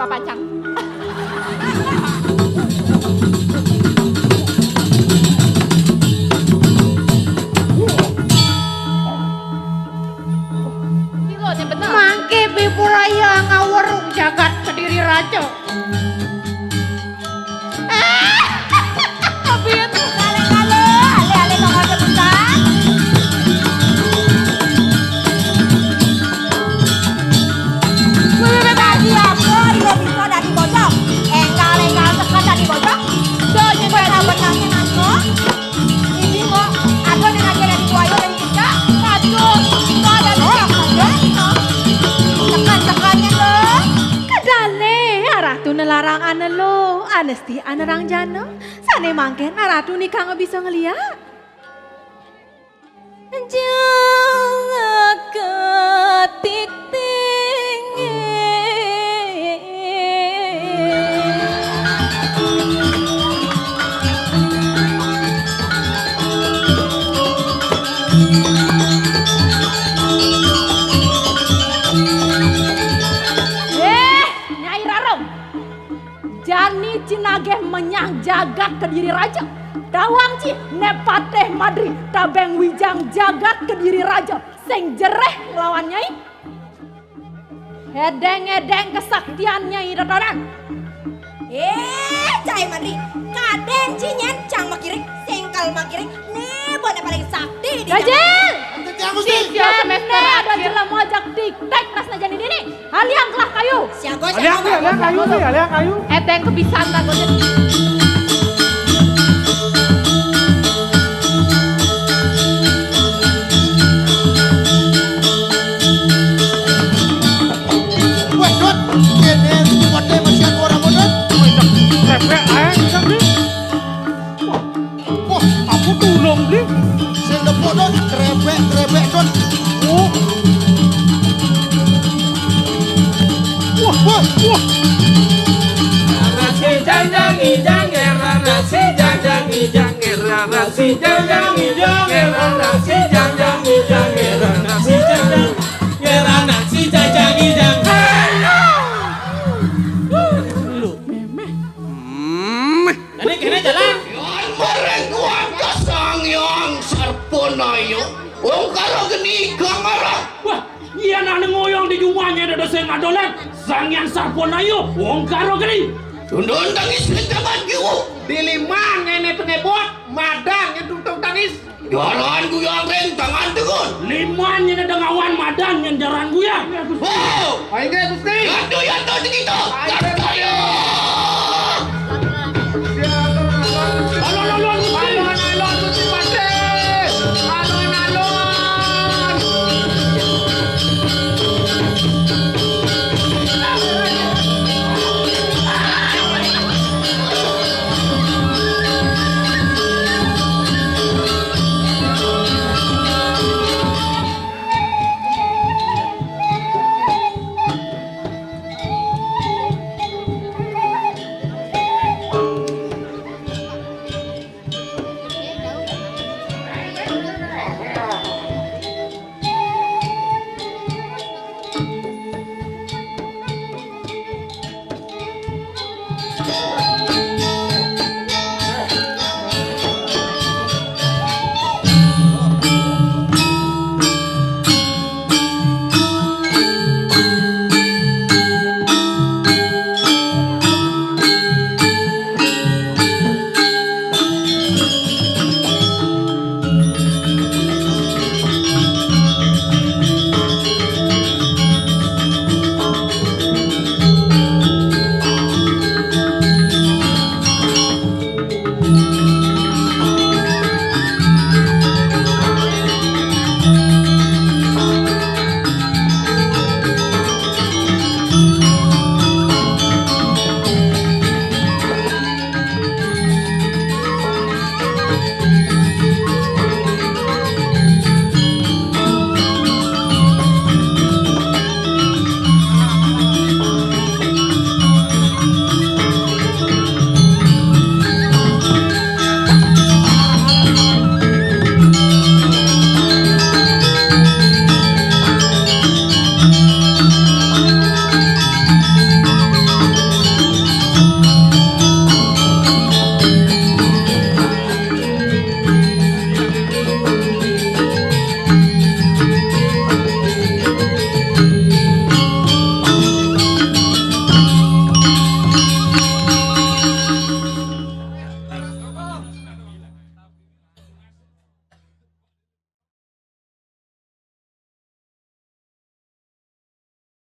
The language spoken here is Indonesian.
papacang. Kilone bener. Mangke Bipuraya ngawerung jagat Kediri Raja. Larangan lo, anesti anerang jana, sane mangken ratu nikah nggak bisa ngeliat. Jangan ketik tinggi. Nyai Rarong. Jani Cinageh menyang jagat Kediri Raja. Dawang Ci nepateh madri tabeng wijang jagat Kediri Raja. Sing jereh ngelawan Nyai. Edeng-edeng kesaktian Nyai Ratoran. Cai madri, kadeng cinyen cang makirik, singkal makirik, nebon yang paling sakti di Gajil! Gusti. Semester ada jelas mojak diktek nasna jani dini. Haliang kelah kayu. Siago Aliang kayu sih, aliang kayu. Eteng kebisan tak gojek. Wah, Dot. Kene buatnya masih ada orang modal. Lepek aja bisa beli. Wah, aku tulung beli. Sing depok Dot, krebek Dot. Oh. Wah. Nasi janjang ijang era nasi janjang ijang era nasi janjang ijang era nasi janjang ijang era nasi janjang era nasi janjang ijang. Lu memeh. Ini kena jalan. Yan bareng kuang kasang yang sarponayo. Wong karo geni kamara. Wah, iya nak ngoyong di jumanya ada saya ngadolan. Sangyan sarponayo, wong karo gini. Tundun tangis ketaban kiwo. Dilimang ini pengebot, madang yang tuntang tangis. Jalan ku yang rentangan tegun. Liman yang ada ngawan madang yang jaran gue ya. Wow. Ayo Gusti. Gado yang tahu kita.